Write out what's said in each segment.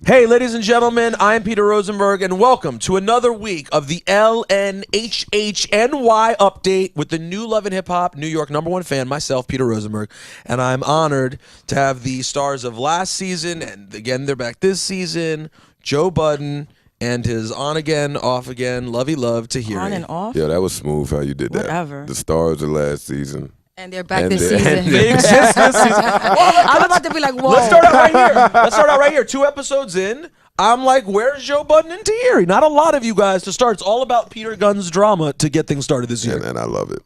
Hey, ladies and gentlemen, I'm Peter Rosenberg, and welcome to another week of the LNHHNY update with the new Love and Hip Hop New York #1 fan, myself, Peter Rosenberg. And I'm honored to have the stars of last season, and again, they're back this season, Joe Budden and his on-again, off-again, lovey love Tahiry. On and off? Yeah, that was smooth how you did that. Whatever. The stars of last season. And they're back this season. And they exist this season. I'm about to be like, whoa. Let's start out right here. 2 episodes in, I'm like, where's Joe Budden and Tahiry? Not a lot of you guys to start. It's all about Peter Gunn's drama to get things started this year. And I love it.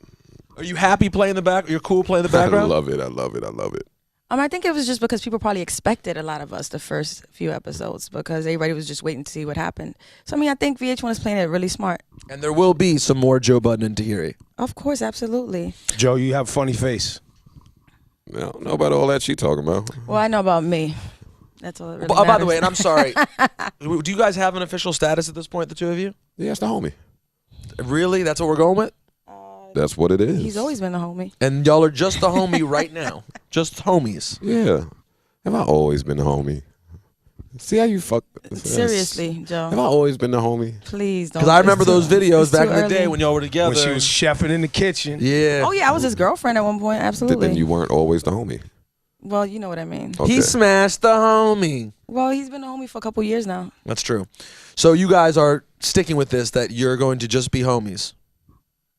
Are you happy playing the back? You're cool playing the background? I love it. I love it. I love it. I think it was just because people probably expected a lot of us the first few episodes because everybody was just waiting to see what happened. So, I think VH1 is playing it really smart. And there will be some more Joe Budden and Tahiry. Of course, absolutely. Joe, you have a funny face. I don't know about all that she talking about. Well, I know about me. That's all that really By the matters. way, and I'm sorry, do you guys have an official status at this point, the two of you? Yeah, it's the homie. Really? That's what we're going with? That's what it is. He's always been a homie. And y'all are just the homie right now. Just homies. Yeah. Have I always been the homie? See how you fuck? Seriously, Joe. Have I always been the homie? Please don't. Because I remember those videos it's back too in the day early. when y'all were together. When she was chefing in the kitchen. Yeah. Oh, yeah, I was his girlfriend at one point. Absolutely. Then you weren't always the homie. Well, you know what I mean. Okay. He smashed the homie. Well, he's been a homie for a couple years now. That's true. So you guys are sticking with this, that you're going to just be homies.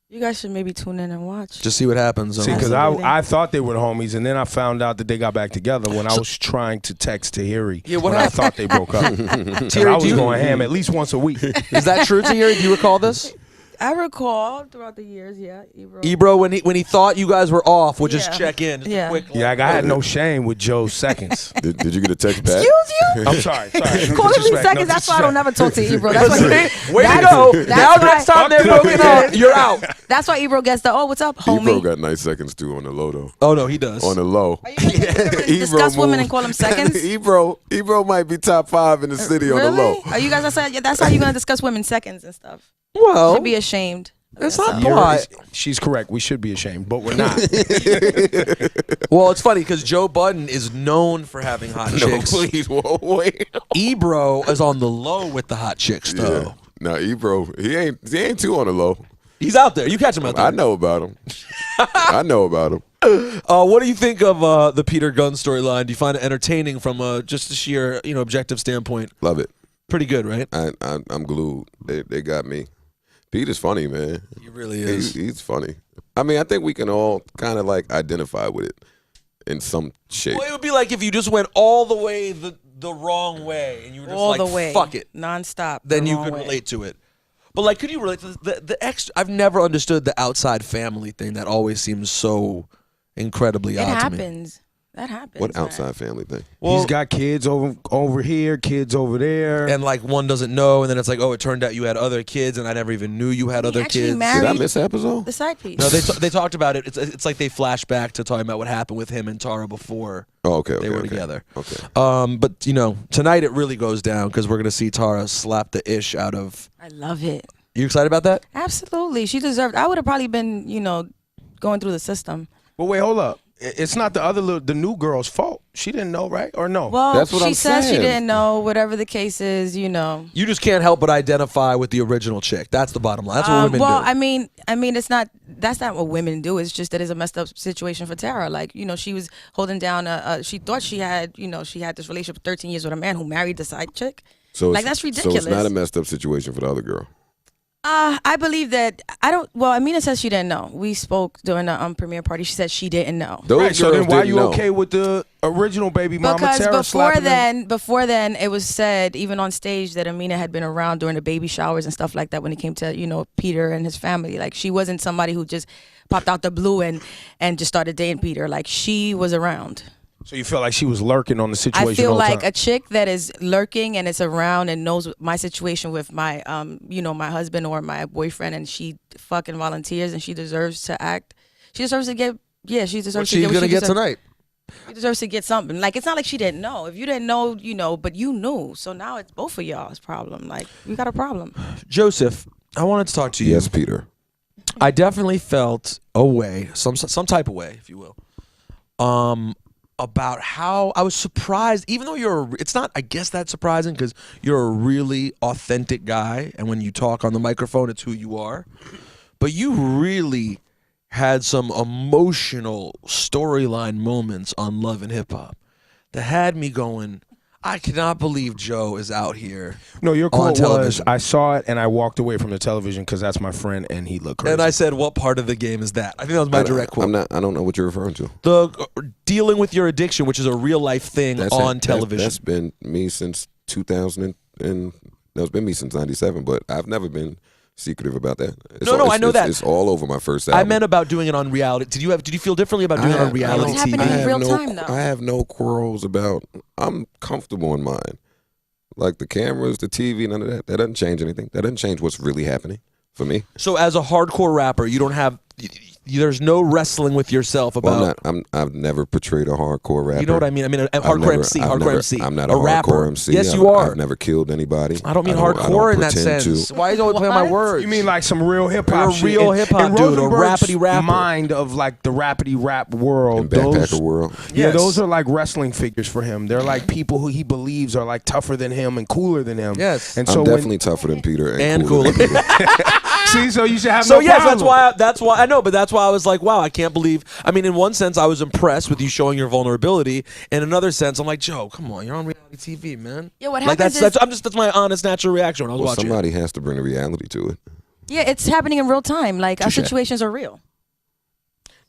You guys should maybe tune in and watch. Just see what happens. See, because Absolutely. I thought they were the homies, and then I found out that they got back together when I was trying to text Tahiry. Yeah, what when I happened? thought they broke up. And Tahiry, I do was you- going ham at least once a week. Is that true, Tahiry? Do you recall this? I recall throughout the years, yeah. Ebro, when he thought you guys were off, would just Yeah. check in. Just a Yeah. quick, Yeah, I had no shame with Joe's seconds. Did you get a text back? Excuse you? I'm sorry. Calling me Disrespect, seconds, no that's why I don't disrespect. never talk to Ebro. That's why Way to go. Now next time they're broken up, you're out. That's why Ebro gets the, oh, what's up, Ebro homie? got nice seconds too on the low though. Oh, no, he does. On the low. Are you guys gonna discuss women and call them seconds? Ebro might be top 5 in the city on the Really? low. Are you guys outside? Yeah, that's how you're going to discuss women seconds and stuff. Well, Should be ashamed. it's not Yourself. why. She's correct. We should be ashamed, but we're not. Well, it's funny because Joe Budden is known for having hot No, chicks. please, whoa, wait. Ebro is on the low with the hot chicks, though. Yeah. Now Ebro, he ain't too on the low. He's out there. You catch him out there. I know about him. I know about him. What do you think of the Peter Gunn storyline? Do you find it entertaining from just a sheer, objective standpoint? Love it. Pretty good, right? I'm glued. They got me. Peter's funny, man. He really is. He's funny. I think we can all kind of like identify with it in some shape. Well, it would be like if you just went all the way the wrong way and you were just All like, the way. fuck it. Nonstop. Then the you wrong could way. relate to it. But like, could you relate to the extra? I've never understood the outside family thing. That always seems so incredibly It odd to me. happens. That happens. What man. outside family thing? Well, He's got kids over here, kids over there. and like one doesn't know, and then it's like, oh, it turned out you had other kids, and I never even knew you had He other actually kids. married- Did I miss an episode? The side piece. No, they talked about it. It's like they flash back to talking about what happened with him and Tara before Oh, okay. they were together. Okay. But tonight it really goes down because we're gonna see Tara slap the ish out of. I love it. You excited about that? Absolutely. She deserved. I would have probably been, going through the system. But wait, hold up. It's not the new girl's fault. She didn't know, right? Or no? Well, That's what she I'm says she saying. didn't know. Whatever the case is, You just can't help but identify with the original chick. That's the bottom line. That's what women well, do. I mean, it's not. That's not what women do. It's just that it's a messed up situation for Tara. Like, she was holding down. She thought she had, she had this relationship for 13 years with a man who married the side chick. So Like, it's- that's ridiculous. So it's not a messed up situation for the other girl. I believe that I don't. Well, Amina says she didn't know. We spoke during the premiere party. She said she didn't know. Those Right, so girls then why didn't you know. okay with the original baby mama Because Tara slapping him? before then, it was said even on stage that Amina had been around during the baby showers and stuff like that when it came to Peter and his family. Like, she wasn't somebody who just popped out the blue and just started dating Peter. Like, she was around. So you feel like she was lurking on the situation I feel all the like time? a chick that is lurking and is around and knows my situation with my my husband or my boyfriend, and she fucking volunteers and she deserves to act. She deserves to get. Yeah, she deserves What to get. she's what gonna she get deserves. tonight. She deserves to get something. Like, it's not like she didn't know. If you didn't know, but you knew. So now it's both of y'all's problem. Like, we got a problem. Joseph, I wanted to talk to you. Yes, Peter. I definitely felt a way, some type of way, if you will, about how I was surprised, even though it's not, I guess that's surprising because you're a really authentic guy. And when you talk on the microphone, it's who you are. But you really had some emotional storyline moments on Love and Hip Hop that had me going, I cannot believe Joe is out here. No, your on quote was, television. I saw it and I walked away from the television because that's my friend and he looked crazy. And I said, what part of the game is that? I think that was my direct quote. I don't know what you're referring to. The dealing with your addiction, which is a real life thing on television. That's been me since 2000 and that's been me since 97, but I've never been secretive about that. I know that. It's all over my first album. I meant about doing it on reality. Did you feel differently about doing it on reality It's TV? happening in real time, though. I have no quarrels about. I'm comfortable in mine. Like the cameras, the TV, none of that. That doesn't change anything. That doesn't change what's really happening for me. So as a hardcore rapper, you don't have. There's no wrestling with yourself about. Well, I've never portrayed a hardcore rapper. You know what I mean? I mean a hardcore MC. MC. I'm not a hardcore rapper. MC. Yes, you are. I've never killed anybody. I don't mean I hardcore in that pretend sense. to. Why are you always playing my words? You mean like some real hip hop shit? Real hip hop in dude, a Rosenberg's rappity rapper. mind of like the rappity rap world. In Backpacker world. Yeah, Yes. those are like wrestling figures for him. They're like people who he believes are like tougher than him and cooler than him. Yes. And I'm so definitely tougher than Peter and cooler. cooler. than Peter. see, so you should have So no yes, problem. that's why I know, but that's why I was like, wow, I can't believe. I mean, in one sense, I was impressed with you showing your vulnerability. In another sense, I'm like, Joe, come on, you're on reality TV, man. Yeah, what like happens that's my honest, natural reaction when I was Well, watching. somebody has to bring the reality to it. Yeah, it's happening in real time. Like our Touché. situations are real.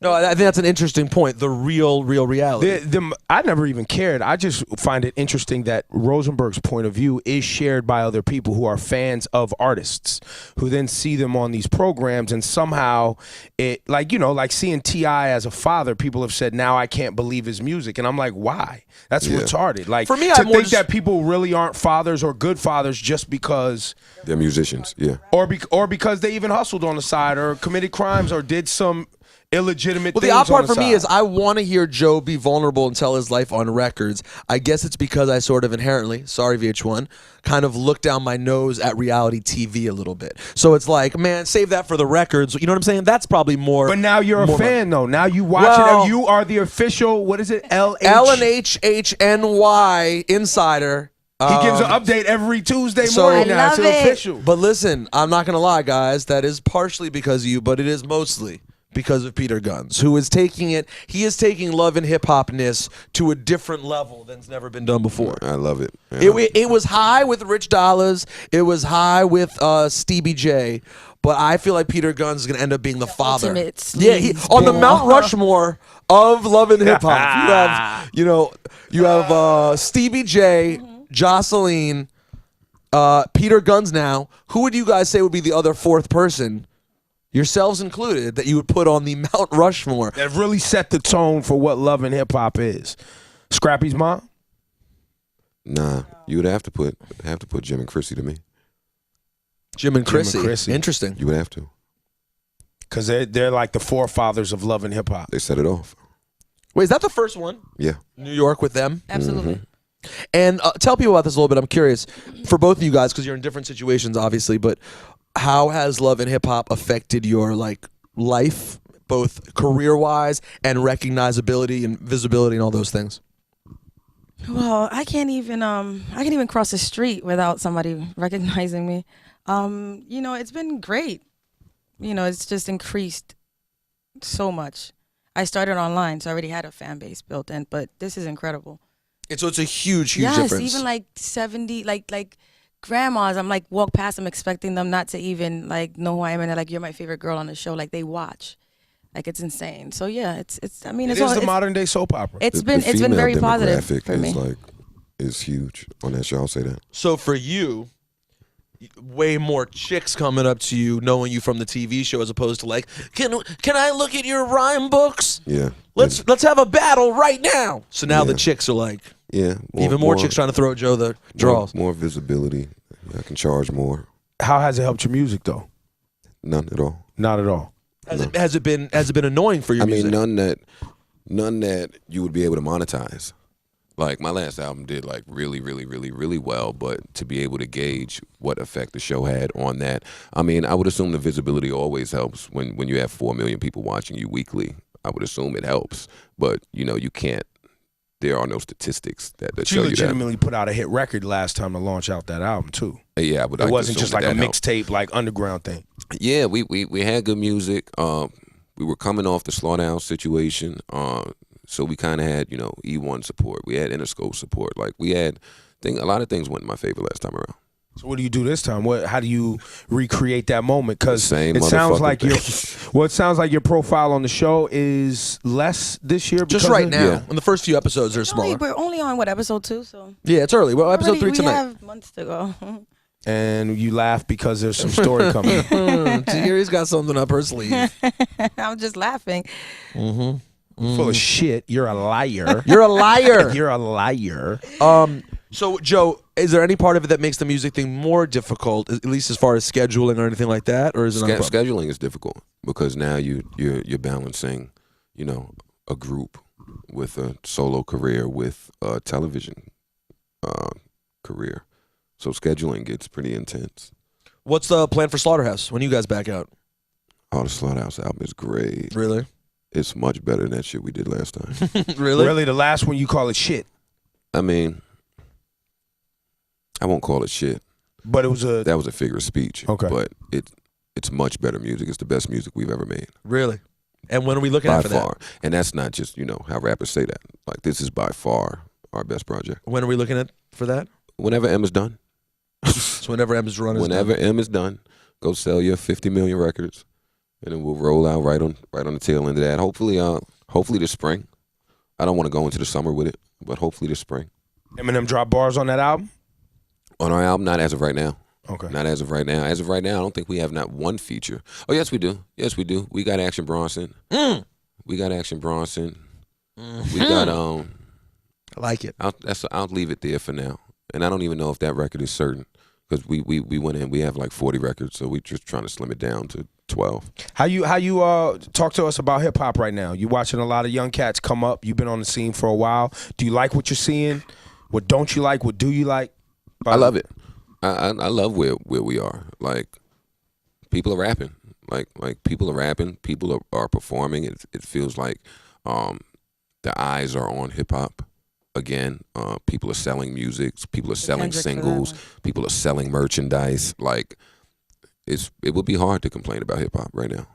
No, I think that's an interesting point. The real reality. I never even cared. I just find it interesting that Rosenberg's point of view is shared by other people who are fans of artists, who then see them on these programs, and somehow it, like, you know, like seeing T.I. as a father, people have said, now I can't believe his music. And I'm like, why? That's retarded. Like, for me, to I'm more think that people really aren't fathers or good fathers just because They're musicians, yeah. or because they even hustled on the side or committed crimes or did some illegitimate Well, things the odd part on the for me side. is I want to hear Joe be vulnerable and tell his life on records. I guess it's because I sort of inherently, sorry VH1, kind of look down my nose at reality TV a little bit. So it's like, man, save that for the records. You know what I'm saying? That's probably more. But now you're a more fan, though. Now you watch Well- it. You are the official, what is it, LNHHNY insider. He gives an update every Tuesday so- morning I now. It's love it. official. But listen, I'm not going to lie, guys. That is partially because of you, but it is mostly because of Peter Guns, who is taking it. He is taking love and hip hopness to a different level than's never been done before. I love it. It was high with Rich Dollars. It was high with Stevie J. But I feel like Peter Guns is going to end up being the father. ultimate Yeah, on the sleazeball. Mount Rushmore of love and hip hop. You have Stevie J, Jocelyn, Peter Guns. Now, who would you guys say would be the other fourth person, yourselves included, that you would put on the Mount Rushmore? That really set the tone for what love and hip hop is. Scrappy's mom? Nah, you would have to put Jim and Chrissy to me. Jim and Chrissy. Chrissy. Interesting. You would have to. Because they're like the forefathers of love and hip hop. They set it off. Wait, is that the first one? Yeah. New York with them? Absolutely. And tell people about this a little bit. I'm curious for both of you guys because you're in different situations, obviously. But how has love and hip hop affected your life, both career wise and recognizability and visibility and all those things? Well, I can't even cross the street without somebody recognizing me. It's been great. It's just increased so much. I started online, so I already had a fan base built in, but this is incredible. And so it's a huge Yes, difference. even 70, like grandmas, I'm walk past them expecting them not to even know who I am, and they're like, you're my favorite girl on the show. Like they watch. It's insane. So yeah, it's It is the modern day soap opera. It's The been female very positive demographic for me. is huge on that show. I'll say that. So for you, way more chicks coming up to you knowing you from the TV show as opposed to can I look at your rhyme books? Yeah. Let's have a battle right now. So now the Yeah. chicks are like, Yeah. even more chicks trying to throw Joe the draws. More visibility. I can charge more. How has it helped your music, though? None at all. Not at all. Has it been annoying for your music? none that you would be able to monetize. Like my last album did really, really, really, really well, but to be able to gauge what effect the show had on that, I would assume the visibility always helps when you have 4 million people watching you weekly. I would assume it helps, but you can't there are no statistics that You show you that. legitimately put out a hit record last time to launch out that album too. Yeah, but It wasn't just like a mixtape, like underground thing. Yeah, we had good music. We were coming off the Slaughterhouse situation, so we kind of had E1 support. We had Interscope support. Like we had a lot of things went in my favor last time around. So what do you do this time? How do you recreate that moment? Because Same it sounds motherfucking like it sounds like your profile on the show is less this year. Just right now. In the first few episodes, they're smaller. We're only on episode 2, so Yeah, it's early. Well, episode 3 we tonight. have months to go. And you laugh because there's some story coming. Tahiri's got something up her sleeve. I'm just laughing. Full of shit. You're a liar. You're a liar. You're a liar. So, Joe, is there any part of it that makes the music thing more difficult, at least as far as scheduling or anything like that, or is it not a problem? Scheduling is difficult because now you're balancing, a group with a solo career with a television career. So scheduling gets pretty intense. What's the plan for Slaughterhouse when you guys back out? Oh, the Slaughterhouse album is great. Really? It's much better than that shit we did last time. Really? Really, the last one you call it shit. I mean, I won't call it shit. But that was a figure of speech. Okay. But it's much better music. It's the best music we've ever made. Really? And when are we looking at for by far. And that's not just, how rappers say that. Like, this is by far our best project. When are we looking at for that? Whenever M is done. So whenever M's run is Whenever done. M is done, go sell your 50 million records, and then we'll roll out right on the tail end of that. Hopefully this spring. I don't want to go into the summer with it, but hopefully this spring. Eminem drop bars on that album? On our album, not as of right now. Okay. Not as of right now. As of right now, I don't think we have not one feature. Oh, yes, we do. Yes, we do. We got Action Bronson. We got Action Bronson. We got I like it. I'll leave it there for now. And I don't even know if that record is certain because we went in. We have like 40 records, so we're just trying to slim it down to 12. How you talk to us about hip hop right now? You watching a lot of young cats come up. You've been on the scene for a while. Do you like what you're seeing? What don't you like? What do you like? I love it. I love where we are. Like, people are rapping. Like people are rapping. People are performing. It feels like the eyes are on hip hop again. People are selling music. People are selling Kendrick singles. People are selling merchandise. Like, it would be hard to complain about hip hop right now.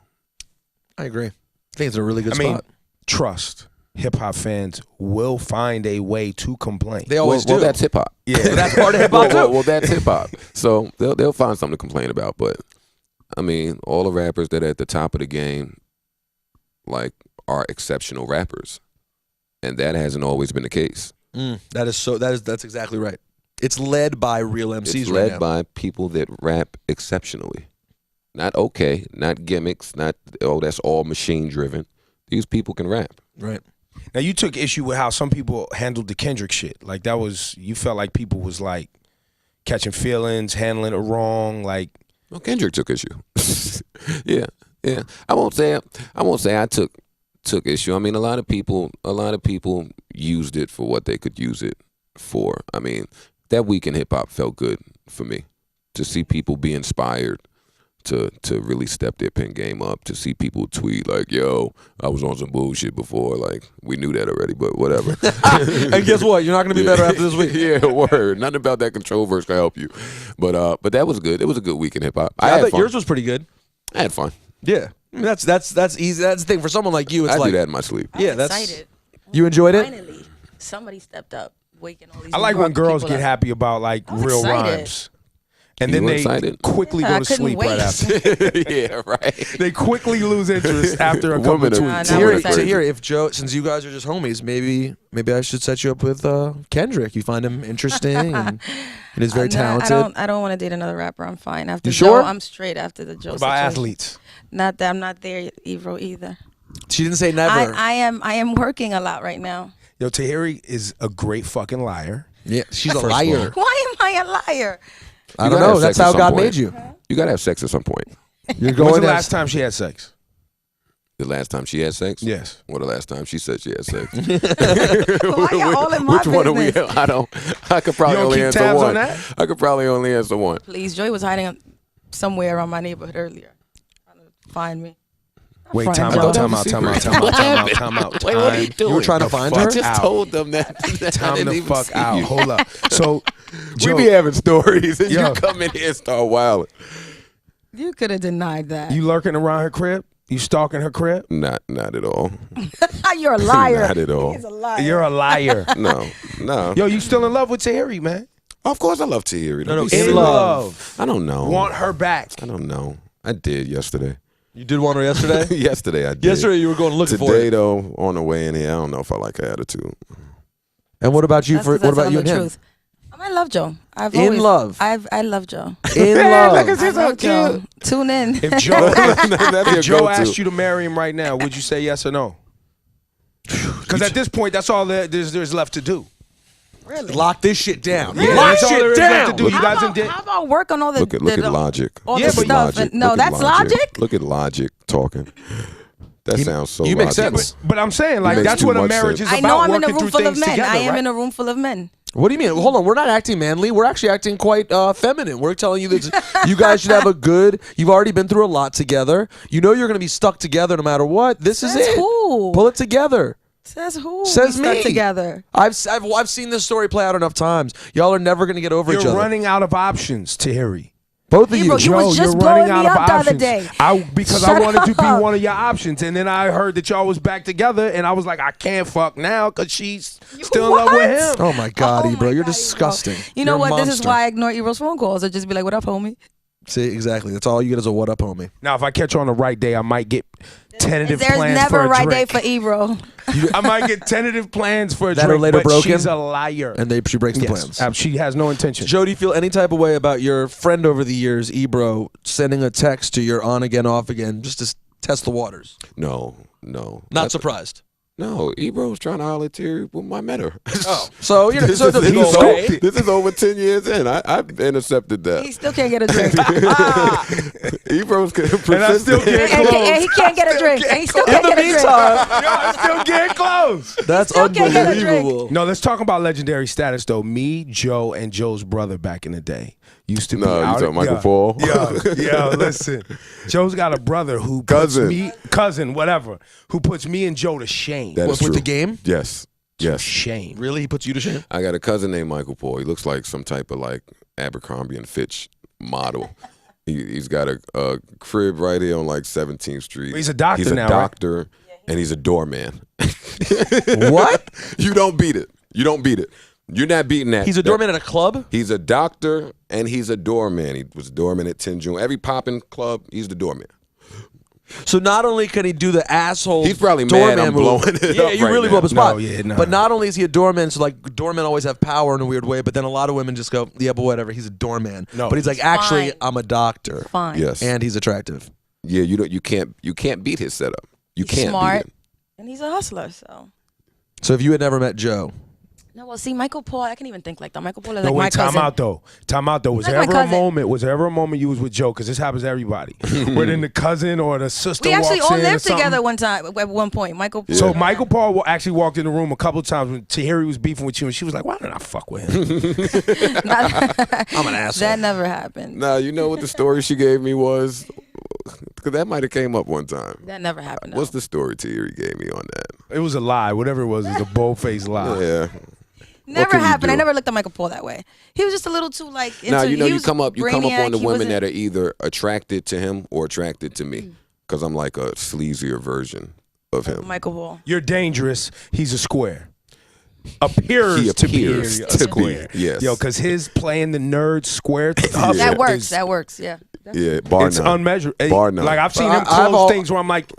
I agree. I think it's a really good spot. Trust. Hip hop fans will find a way to complain. They always do. Well, that's hip hop. Yeah, that's part of hip hop too. Well, that's hip hop. So they'll find something to complain about. But I mean, all the rappers that are at the top of the game, like, are exceptional rappers, and that hasn't always been the case. That's exactly right. It's led by real MCs. It's right led now. by people that rap exceptionally, not okay, not gimmicks, not that's all machine driven. These people can rap. Right. Now, you took issue with how some people handled the Kendrick shit. Like, you felt like people was like catching feelings, handling it wrong. Like, well, Kendrick took issue. yeah. I won't say I took issue. I mean, a lot of people used it for what they could use it for. I mean, that week in hip hop felt good for me to see people be inspired to really step their pen game up, to see people tweet like, yo, I was on some bullshit before. Like, we knew that already, but whatever. And guess what? You're not going to be better after this week. Yeah, word. Nothing about that control verse can help you. But that was good. It was a good week in hip hop. I thought yours was pretty good. I had fun. Yeah. I mean, that's easy. That's the thing. For someone like you, it's I like do that in my sleep. I'm that's excited. You enjoyed it? Finally, somebody stepped up, waking all these. I like when girls get up. happy about like I was real excited. rhymes. And You then were they excited? quickly Yeah, go I to couldn't sleep wait. right after. Yeah, right. They quickly lose interest after a couple Women are- tweets. Nah, Tahiri, excited. Tahiri, if Joe, since you guys are just homies, maybe I should set you up with Kendrick. You find him interesting and he's very talented. I don't want to date another rapper. I'm fine after You sure? Joe. I'm straight after the Joe. What about situation. athletes? Not that I'm not there, Ebro, either. She didn't say never. I am working a lot right now. Yo, Tahiri is a great fucking liar. Yeah, she's a First of liar. Why am I a liar? I You don't gotta know. have That's sex at how some God point. made you. You gotta have sex at some point. You're When's going the to last time she had sex? The last time she had sex? Yes. Or the last time she said she had sex? Why y'all all in my Which one are we? business? I could probably You don't only keep answer tabs one. on that? I could probably only answer one. Please, Joy was hiding somewhere around my neighborhood earlier, trying to find me. Wait, Front time Joe. out, time out, time out, time out, time out, time out. Wait, what are you doing? You were trying to The find fuck her? I just out. told them that. I Time didn't the even fuck see out. you. Hold up. So, We Joe, be having stories, and Yo. you come in here and start wilding. You could have denied that. you lurking around her crib? You stalking her crib? Not at all. You're a liar. Not at all. He's a liar. You're a liar. No. Yo, you still in love with Tahiry, man? Of course, I love Tahiry. No, Don't be in silly. love. I don't know. Want her back? I don't know. I did yesterday. You did want her yesterday? Yesterday I did. Yesterday you were going looking for Today it. though, on the way in here, I don't know if I like her attitude. And what about you? That's 'cause What I about tell you him and the him? truth. I love Joe. In love. I love Joe. In Man, look love. at I this love so Joe. cute. Tune in. If Joe, That'd be a if Joe go-to. asked you to marry him right now, would you say yes or no? Because at this point, that's all there's left to do. Really? Lock this shit down. Yeah, Lock that's all there shit is left down. to do. You guys how, did. about, how about work on all the Look at logic. all Yeah, the but stuff? Logic. No, Look at that's logic. Look at logic talking. That sounds so. you make logical. sense. But I'm saying, like, Makes that's too what a much marriage sense. is I about. know I'm in a working room through full of things men. together, I am right? in a room full of men. What do you mean? Hold on, we're not acting manly. We're actually acting quite feminine. We're telling you that you guys should have a good. You've already been through a lot together. You know you're going to be stuck together no matter what. This is Says it. who? Pull it together. Says who? Says We stuck me. together. I've seen this story play out enough times. Y'all are never going to get over each You're other. running out of options, Tahiry. Both of you. Ebro, you was Joe, just you're blowing running out me of up the other options. day. Because Shut I wanted to be up. one of your options, and then I heard that y'all was back together, and I was like, I can't fuck now because she's still in love What? with him. Oh my God, Oh Ebro, my you're God, disgusting. Ebro. You know You're a what? This is monster. why I ignore Ebro's phone calls. I just be like, "What up, homie?" See, exactly. That's all you get is a what up, homie. Now, if I catch her on the right day, I might get tentative There's plans never for a right drink. day for Ebro. I might get tentative plans for a That are drink, later but broken? she's a liar. And she breaks the Yes, plans. she has no intention. Joe, do you feel any type of way about your friend over the years, Ebro, sending a text to your on again, off again, just to test the waters? No. Not surprised. No, Ebro was trying to holler at Tahiry when I met her. Oh, so you know, this, so it doesn't is, go away. this is over 10 years in. I've intercepted He that. still can't get a drink. Ebro's persistent. And I still can't and, close. and he can't get a drink. And he still In can't the get a drink. meantime, Yo, I still can't close. that's still can't get a drink. unbelievable. No, let's talk about legendary status though. Me, Joe, and Joe's brother back in the day used to be. No, you out talking Michael Paul? Yo, listen. Joe's got a brother who puts cousin, whatever, who puts me and Joe to shame. That is With true. the game? Yes. Shame. Really, he puts you to shame? I got a cousin named Michael Paul. He looks like some type of like Abercrombie and Fitch model. He's got a crib right here on like 17th Street. He's a doctor He's a now, right? doctor, and he's a doorman. What? You don't beat it. You don't beat it. You're not beating that. He's a doorman at a club? He's a doctor, and he's a doorman. He was a doorman at 10 June. Every poppin' club, he's the doorman. So not only can he do the asshole He's probably mad doorman I'm move, blowing it yeah, up you right really now. blow up his spot. No, yeah, no. But not only is he a doorman, so like doormen always have power in a weird way, but then a lot of women just go, yeah, but whatever, he's a doorman. No. But he's like, actually, Fine. I'm a doctor. Fine. Yes. And he's attractive. Yeah, you can't beat his setup. You He's can't smart. beat it. And he's a hustler, so. So if you had never met Joe, No, well, see, Michael Paul, I can't even think like that. Michael Paul is No, like my wait, time cousin. out though. Time out though. Was Like there my ever a cousin. moment? Was there ever a moment you was with Joe? Because this happens to everybody. Where then the cousin or the sister We actually walks all in or lived something. together one time, at one point. Michael Paul. So Michael Paul actually walked in the room a couple of times when Tahiry was beefing with you, and she was like, "Why did I fuck with him?" I'm an asshole. That never happened. Nah, you know what the story she gave me was? Because that might have came up one time. That never happened. What's the story Thierry gave me on that? It was a lie. Whatever it was a bold-faced lie. Yeah. Never can you happened. I do? never looked at Michael Paul that way. He was just a little too like. Now into, you know he you was come up on the brainiac. He women wasn't- that are either attracted to him or attracted to me. Because I'm like a sleazier version of him. Michael Paul. You're dangerous. He's a square. Appears to be a square. Yes. Yo, because his playing the nerd square hustle That works. is- That works. Yeah. Yeah, bar It's none. unmeasurable. Bar none. Like I've seen But him I've close al- things where I'm like,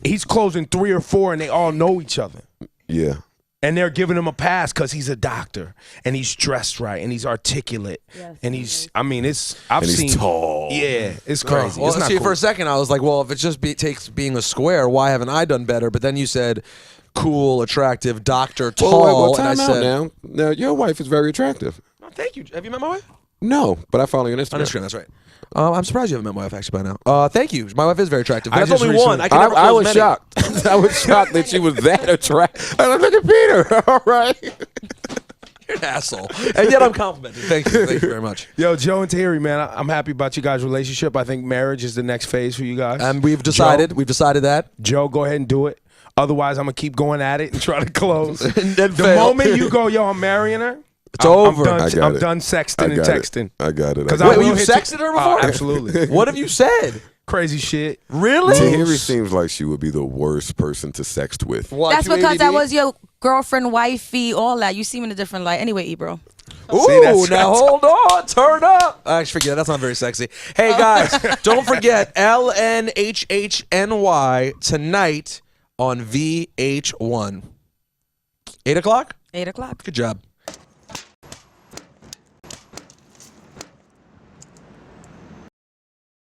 he's closing 3 or 4, and they all know each other. Yeah. And they're giving him a pass because he's a doctor and he's dressed right and he's articulate Yes, and he's. I mean, I've And seen. he's tall. Yeah, it's crazy. Well, it's not see, cool. for a second, I was like, well, if it just takes being a square, why haven't I done better? But then you said, cool, attractive, doctor, tall. Well, and I time out said, now. Now, your wife is very attractive. oh, thank you. Have you met my wife? No, but I follow you on Instagram. On Instagram, that's right. I'm surprised you haven't met my wife actually by now. Thank you. My wife is very attractive. I That's just only recently- one. I can never I close was many. shocked. I was shocked that she was that attractive. Look at Peter. All right. You're an asshole. And yet I'm complimented. Thank you. Thank you very much. Yo, Joe and Tahiry, man, I'm happy about you guys' relationship. I think marriage is the next phase for you guys. And we've decided that. Joe, go ahead and do it. Otherwise, I'm going to keep going at it and try to close. then The fail. moment you go, yo, I'm marrying her, It's over. I'm got it. done sexting and texting. I got it. 'Cause I got I it. Wait, will you hit sexted her before? Absolutely. What have you said? Crazy shit. Really? Tahiry seems like she would be the worst person to sext with. Why, That's you because that ADD? was your girlfriend, wifey, all that. You see me in a different light. Anyway, Ebro. Ooh, See, that's- now hold on, turn up. I actually forget. That's not very sexy. Hey guys, don't forget LNHHNY tonight on VH1. 8 o'clock? 8 o'clock. Good job.